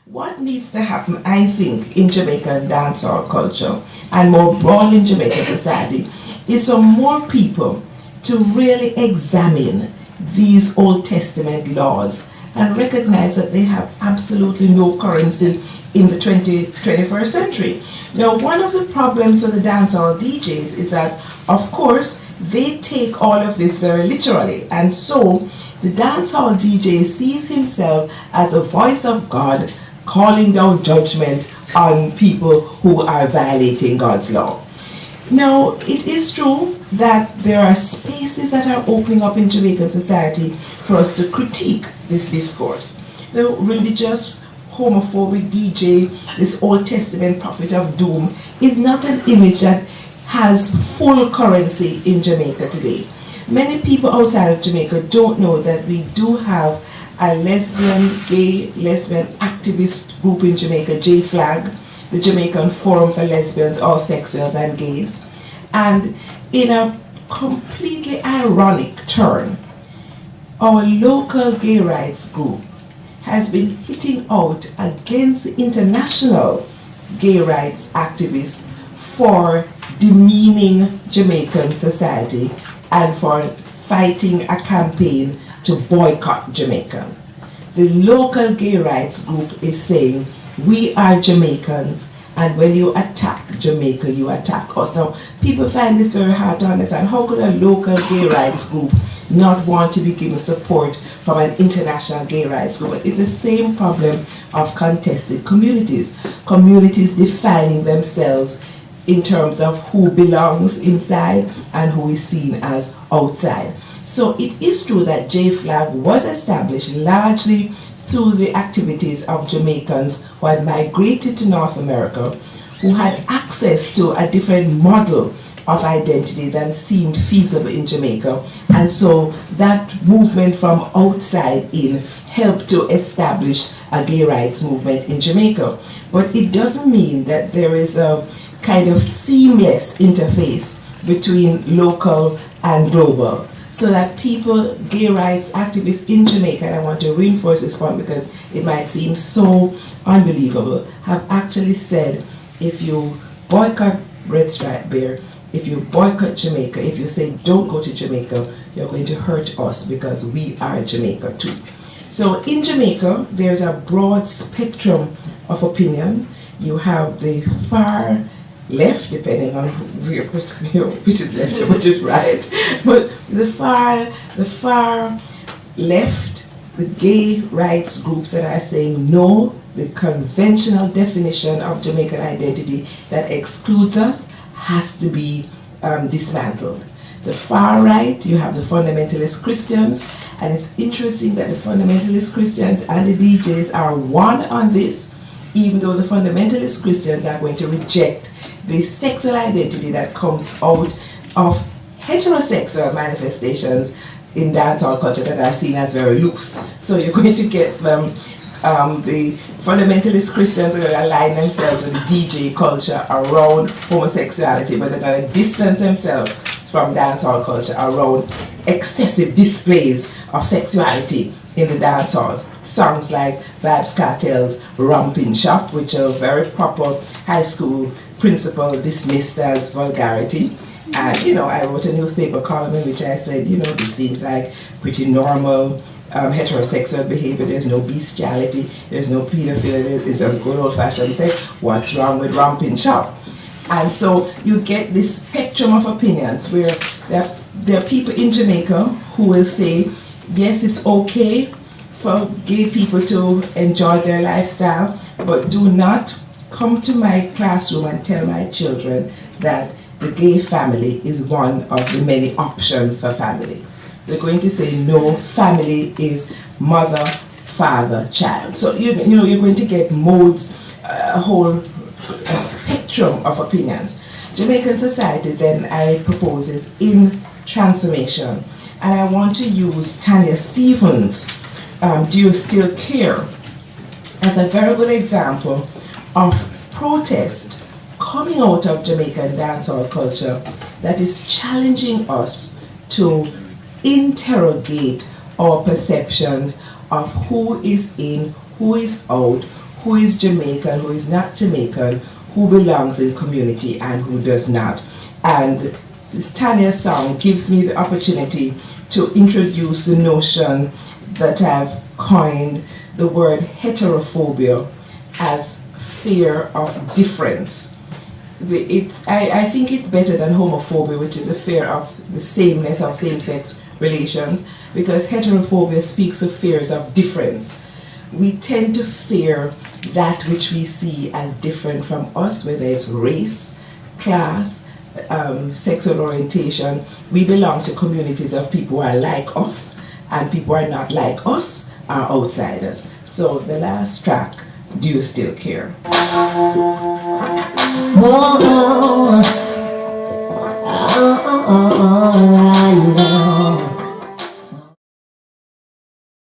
What needs to happen, I think, in Jamaican dancehall culture and more broadly in Jamaican society is for more people to really examine these Old Testament laws and recognize that they have absolutely no currency in the 21st century. Now, one of the problems for the dancehall DJs is that, of course, they take all of this very literally, and so the dancehall DJ sees himself as a voice of God calling down judgment on people who are violating God's law. Now, it is true that there are spaces that are opening up in Jamaican society for us to critique this discourse. The religious, homophobic DJ, this Old Testament prophet of doom, is not an image that has full currency in Jamaica today. Many people outside of Jamaica don't know that we do have a gay lesbian activist group in Jamaica, JFLAG, the Jamaican Forum for Lesbians, All Sexuals and Gays. And in a completely ironic turn, our local gay rights group has been hitting out against the international gay rights activists for demeaning Jamaican society and for fighting a campaign to boycott Jamaica. The local gay rights group is saying, we are Jamaicans, and when you attack Jamaica, you attack us. Now, people find this very hard to understand. How could a local gay rights group not want to be given support from an international gay rights group? It's the same problem of contested communities. Communities defining themselves in terms of who belongs inside and who is seen as outside. So it is true that JFLAG was established largely through the activities of Jamaicans who had migrated to North America, who had access to a different model of identity than seemed feasible in Jamaica. And so that movement from outside in helped to establish a gay rights movement in Jamaica. But it doesn't mean that there is a kind of seamless interface between local and global, so that people, gay rights activists in Jamaica, and I want to reinforce this point because it might seem so unbelievable, have actually said, if you boycott Red Stripe Bear, if you boycott Jamaica, if you say don't go to Jamaica, you're going to hurt us because we are Jamaica too. So in Jamaica, there's a broad spectrum of opinion. You have the far left, depending on which is left and which is right, but the far left, the gay rights groups that are saying no, the conventional definition of Jamaican identity that excludes us has to be dismantled. The far right, you have the fundamentalist Christians, and it's interesting that the fundamentalist Christians and the DJs are one on this, even though the fundamentalist Christians are going to reject the sexual identity that comes out of heterosexual manifestations in dancehall culture that are seen as very loose. So you're going to get the fundamentalist Christians are going to align themselves with the DJ culture around homosexuality, but they're going to distance themselves from dancehall culture around excessive displays of sexuality in the dancehalls. Songs like Vibes Cartel's Rompin' Shop, which are very proper high school principal dismissed as vulgarity. And I wrote a newspaper column in which I said, this seems like pretty normal heterosexual behavior. There's no bestiality, there's no pedophilia, it's just good old-fashioned sex. What's wrong with Rompin' Shop? And so you get this spectrum of opinions where there are people in Jamaica who will say, yes, it's okay for gay people to enjoy their lifestyle, but do not come to my classroom and tell my children that the gay family is one of the many options for family. They're going to say, no, family is mother, father, child. So you're going to get modes, a spectrum of opinions. Jamaican society, then, I propose, is in transformation. And I want to use Tanya Stevens' Do You Still Care as a very good example of protest coming out of Jamaican dancehall culture that is challenging us to interrogate our perceptions of who is in, who is out, who is Jamaican, who is not Jamaican, who belongs in community and who does not. And this Tanya song gives me the opportunity to introduce the notion that I've coined the word heterophobia as fear of difference. I think it's better than homophobia, which is a fear of the sameness of same-sex relations, because heterophobia speaks of fears of difference. We tend to fear that which we see as different from us, whether it's race, class, sexual orientation. We belong to communities of people who are like us, and people who are not like us are outsiders. So the last track, Do You Still Care? Oh, oh, oh, oh, oh.